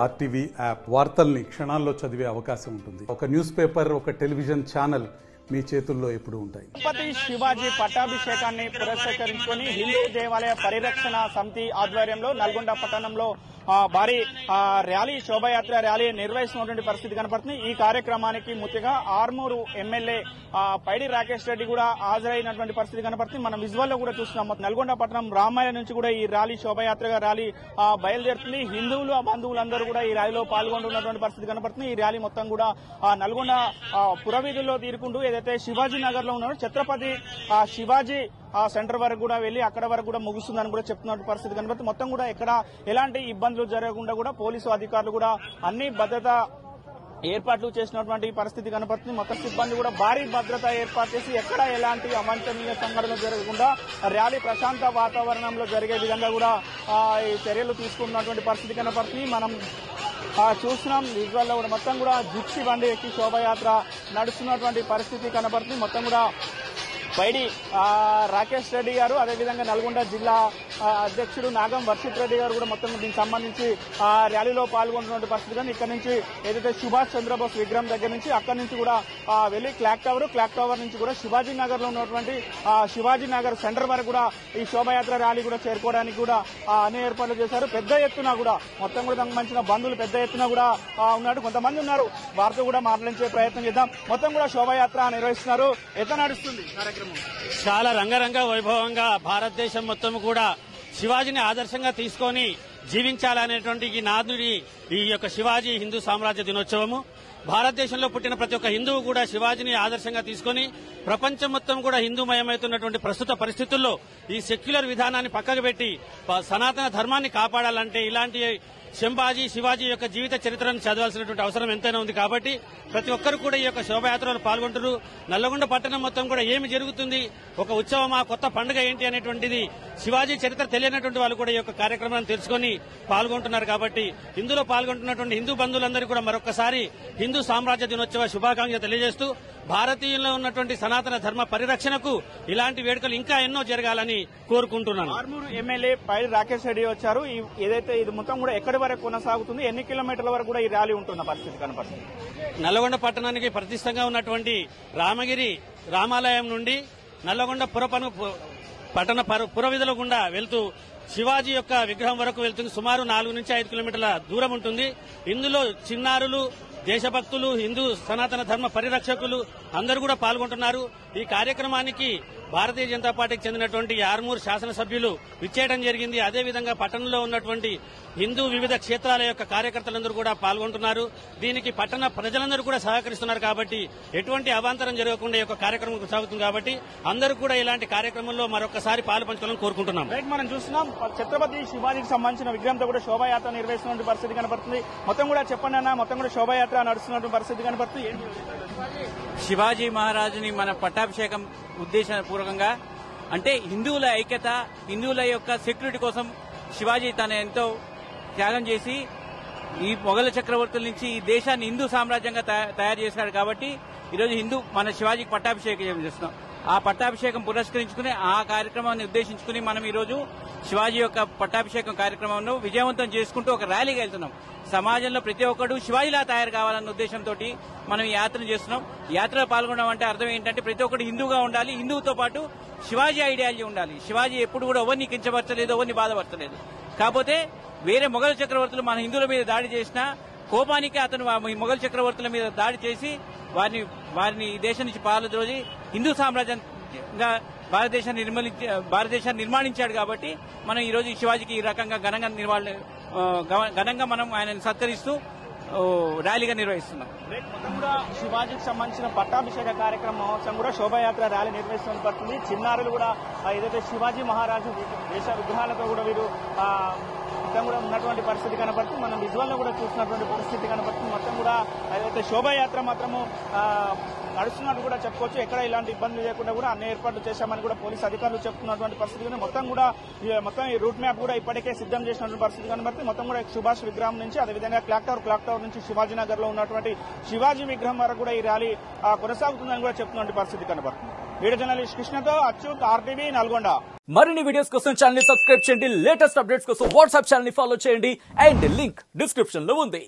RTV app వార్తల్ని క్షణాల్లో చదివే అవకాశం ఉంటుంది. ఒక న్యూస్ పేపర్, ఒక టెలివిజన్ ఛానల్ మీ చేతుల్లో ఎప్పుడు ఉంటాయి. ఛత్రపతి శివాజీ పట్టాభిషేకాన్ని పురస్కరించుకుని హిందూ దేవాలయ పరిరక్షణ సమితి ఆధ్వర్యంలో నల్గొండ పట్టణంలో భారీ ర్యాలీ, శోభాయాత్ర ర్యాలీ నిర్వహిస్తున్నటువంటి పరిస్థితి కనపడుతుంది. ఈ కార్యక్రమానికి ముఖ్యంగా ఆర్మూరు ఎమ్మెల్యే పైడి రాకేష్ రెడ్డి కూడా హాజరైనటువంటి పరిస్థితి కనపడుతుంది. మనం విజువల్ లో కూడా చూస్తున్నాం. నల్గొండ పట్టణం రామాయ నుంచి కూడా ఈ ర్యాలీ శోభాయాత్రగా ర్యాలీ బయలుదేరుతుంది. హిందువులు బంధువులందరూ కూడా ఈ ర్యాలీలో పాల్గొంటున్నటువంటి పరిస్థితి కనపడుతుంది. ఈ ర్యాలీ మొత్తం కూడా నల్గొండ పురవీధుల్లో తీరుకుంటూ ఏదైతే శివాజీ నగర్ లో ఉన్నారో ఛత్రపతి శివాజీ సెంటర్ వరకు కూడా వెళ్లి అక్కడ వరకు కూడా ముగుస్తుందని కూడా చెప్తున్న పరిస్థితి కనబడుతుంది. మొత్తం కూడా ఎక్కడ ఎలాంటి ఇబ్బందులు జరగకుండా కూడా పోలీసు అధికారులు కూడా అన్ని భద్రతా ఏర్పాట్లు చేసినటువంటి పరిస్థితి కనపడుతుంది. మొత్తం సిబ్బంది కూడా భారీ భద్రత ఏర్పాటు చేసి ఎక్కడ ఎలాంటి అవాంఛనీయ సంఘటనలు జరగకుండా ర్యాలీ ప్రశాంత వాతావరణంలో జరిగే విధంగా కూడా ఈ చర్యలు తీసుకున్నటువంటి పరిస్థితి కనపడుతుంది. మనం చూస్తున్నాం విజువల్ లో కూడా మొత్తం కూడా జిప్సీ బండి ఎక్కి శోభాయాత్ర నడుస్తున్నటువంటి పరిస్థితి కనపడుతుంది. మొత్తం కూడా పైడి రాకేష్ రెడ్డి గారు, అదేవిధంగా నల్గొండ జిల్లా అధ్యక్షుడు నాగం వర్షిత్ రెడ్డి గారు కూడా మొత్తం దీనికి సంబంధించి ర్యాలీలో పాల్గొంటున్న పరిస్థితి. కానీ ఇక్కడ నుంచి ఏదైతే సుభాష్ చంద్రబోస్ విగ్రహం దగ్గర నుంచి అక్కడి నుంచి కూడా వెళ్లి క్లాక్ టవర్ నుంచి కూడా శివాజీ నగర్ లో ఉన్నటువంటి శివాజీ నగర్ సెంటర్ వరకు కూడా ఈ శోభాయాత్ర ర్యాలీ కూడా చేరుకోవడానికి కూడా అన్ని ఏర్పాట్లు చేశారు. పెద్ద ఎత్తున కూడా మొత్తం కూడా సంబంధించిన బంధువులు పెద్ద ఎత్తున కూడా ఉన్నారు. కొంతమంది ఉన్నారు, వారితో కూడా మాట్లాడించే ప్రయత్నం చేద్దాం. మొత్తం కూడా శోభాయాత్ర నిర్వహిస్తున్నారు. ఎట్లా నడుస్తుంది కార్యక్రమం? చాలా రంగరంగ వైభవంగా భారతదేశం మొత్తం కూడా శివాజీని ఆదర్శంగా తీసుకొని జీవించాలనేటువంటి ఈ నాదుడి ఈ యొక్క శివాజీ హిందూ సామ్రాజ్య దినోత్సవము. భారతదేశంలో పుట్టిన ప్రతి ఒక్క హిందువు కూడా శివాజీని ఆదర్శంగా తీసుకొని ప్రపంచం మొత్తం కూడా హిందూమయమవుతున్నటువంటి ప్రస్తుత పరిస్థితుల్లో ఈ సెక్యులర్ విధానాన్ని పక్కకు పెట్టి సనాతన ధర్మాన్ని కాపాడాలంటే ఇలాంటి శంభాజీ శివాజీ యొక్క జీవిత చరిత్రను చదవాల్సినటువంటి అవసరం ఎంతైనా ఉంది. కాబట్టి ప్రతి ఒక్కరు కూడా ఈ యొక్క శోభాయాత్రలో పాల్గొంటారు. నల్లగొండ పట్టణం మొత్తం కూడా ఏమి జరుగుతుంది, ఒక ఉత్సవమా, కొత్త పండుగ ఏంటి అనేటువంటిది శివాజీ చరిత్ర తెలియనటువంటి వాళ్ళు కూడా ఈ యొక్క కార్యక్రమాన్ని తెలుసుకొని పాల్గొంటున్నారు. కాబట్టి ఇందులో పాల్గొంటున్నటువంటి హిందూ బంధువులందరూ కూడా మరొకసారి హిందూ సామ్రాజ్య దినోత్సవ శుభాకాంక్షలు తెలియజేస్తూ భారతీయుల్లో ఉన్నటువంటి సనాతన ధర్మ పరిరక్షణకు ఇలాంటి వేడుకలు ఇంకా ఎన్నో జరగాలని కోరుకుంటున్నాను. ఆర్మూరు ఎమ్మెల్యే పైడి రాకేష్ రెడ్డి వచ్చారు. ఏదైతే ఇది మొత్తం కూడా ఎక్కడి వరకు కొనసాగుతుంది, ఎన్ని కిలోమీటర్ల వరకు కూడా ఈ ర్యాలీ ఉంటున్న పరిస్థితి కనపడుతుంది? నల్లగొండ పట్టణానికి ప్రతిష్టంగా ఉన్నటువంటి రామగిరి రామాలయం నుండి నల్లగొండ పట్టణ పురవీధుల గుండా వెళ్తూ శివాజీ యొక్క విగ్రహం వరకు వెళ్తుంది. సుమారు 4 నుంచి 5 కిలోమీటర్ల దూరం ఉంటుంది. ఇందులో చిన్నారులు, దేశభక్తులు, హిందూ సనాతన ధర్మ పరిరక్షకులు అందరూ కూడా పాల్గొంటున్నారు. ఈ కార్యక్రమానికి భారతీయ జనతా పార్టీకి చెందినటువంటి ఆర్మూర్ శాసనసభ్యులు విచ్చేయడం జరిగింది. అదేవిధంగా పట్టణంలో ఉన్నటువంటి హిందూ వివిధ క్షేత్రాల యొక్క కార్యకర్తలందరూ కూడా పాల్గొంటున్నారు. దీనికి పట్టణ ప్రజలందరూ కూడా సహకరిస్తున్నారు. కాబట్టి ఎటువంటి అవాంతరం జరగకుండా ఈ యొక్క కార్యక్రమం కొనసాగుతుంది. కాబట్టి అందరూ కూడా ఇలాంటి కార్యక్రమంలో మరొకసారి పాలు పంచుకోవాలని కోరుకుంటున్నాం. మనం చూస్తున్నాం ఛత్రపతి శివాజీకి సంబంధించిన విగ్రహంతో కూడా శోభాయాత్ర నిర్వహిస్తున్న పరిస్థితి కనపడుతుంది. మొత్తం కూడా చెప్పండి అన్న, మొత్తం కూడా శోభాయాత్ర నడుస్తున్న పరిస్థితి కనపడుతుంది. శివాజీ మహారాజుని మన పట్టాభిషేకం ఉద్దేశపూర్వకంగా అంటే హిందువుల ఐక్యత, హిందువుల యొక్క సెక్యూరిటీ కోసం శివాజీ తన ఎంతో త్యాగం చేసి ఈ మొఘల చక్రవర్తుల నుంచి ఈ దేశాన్ని హిందూ సామ్రాజ్యంగా తయారు చేశారు. కాబట్టి ఈరోజు మన శివాజీకి పట్టాభిషేకం చేస్తున్నాం. ఆ పట్టాభిషేకం పురస్కరించుకుని ఆ కార్యక్రమాన్ని ఉద్దేశించుకుని మనం ఈరోజు శివాజీ యొక్క పట్టాభిషేకం కార్యక్రమంలో విజయవంతం చేసుకుంటూ ఒక ర్యాలీకి వెళ్తున్నాం. సమాజంలో ప్రతి ఒక్కరు శివాజీలా తయారు కావాలన్న ఉద్దేశంతో మనం ఈ యాత్రను చేస్తున్నాం. యాత్రలో పాల్గొనడం అంటే అర్థం ఏంటంటే ప్రతి ఒక్కరు హిందూగా ఉండాలి, హిందువుతో పాటు శివాజీ ఐడియాలజీ ఉండాలి. శివాజీ ఎప్పుడు కూడా ఎవరిని కించపరచలేదు, ఎవరిని బాధపరచలేదు. కాకపోతే వేరే మొఘల చక్రవర్తులు మన హిందువుల మీద దాడి చేసిన కోపానికి అతను మొఘల్ చక్రవర్తుల మీద దాడి చేసి వారిని ఈ దేశం నుంచి పాలద్రోజి హిందూ సామ్రాజ్యంగా భారతదేశాన్ని నిర్మాణించాడు. కాబట్టి మనం ఈ రోజు శివాజీకి ఈ రకంగా ఘనంగా మనం ఆయనను సత్కరిస్తూ ర్యాలీగా నిర్వహిస్తున్నాం. కూడా శివాజీకి సంబంధించిన పట్టాభిషేక కార్యక్రమం మహోత్సవం కూడా శోభాయాత్ర ర్యాలీ నిర్వహిస్తున్నట్టుంది. చిన్నారులు కూడా ఏదైతే శివాజీ మహారాజు దేశ విగ్రహాలతో కూడా వీరు మొత్తం కూడా ఉన్నటువంటి పరిస్థితి కనపడుతుంది. మనం విజువల్ లో కూడా చూసినటువంటి పరిస్థితి కనపడుతుంది. మొత్తం కూడా ఏదైతే శోభాయాత్ర మాత్రము నడుస్తున్నట్టు కూడా చెప్పుకోవచ్చు. ఎక్కడ ఇలాంటి ఇబ్బందులు లేకుండా కూడా అన్ని ఏర్పాట్లు చేశామని కూడా పోలీసు అధికారులు చెప్తున్నటువంటి పరిస్థితి. మొత్తం ఈ రూట్ మ్యాప్ కూడా ఇప్పటికే సిద్ధం చేసినటువంటి పరిస్థితి కనబడుతుంది. మొత్తం కూడా సుభాష్ విగ్రహం నుంచి అదేవిధంగా క్లాక్ టవర్ నుంచి శివాజీనగర్ లో ఉన్నటువంటి శివాజీ విగ్రహం వరకు కూడా ఈ ర్యాలీ కొనసాగుతుందని కూడా చెప్తున్నటువంటి పరిస్థితి కనబడుతుంది. వీడియో జర్నలిస్ట్ కృష్ణతో అచ్యుత్, RTV నల్గొండ. మరిన్ని వీడియోస్ కోసం ఛానల్ ని సబ్స్క్రైబ్ చేయండి. లేటెస్ట్ అప్డేట్స్ కోసం వాట్సాప్ ఛానల్ ని ఫాలో చేయండి. అండ్ లింక్ డిస్క్రిప్షన్ లో ఉంది.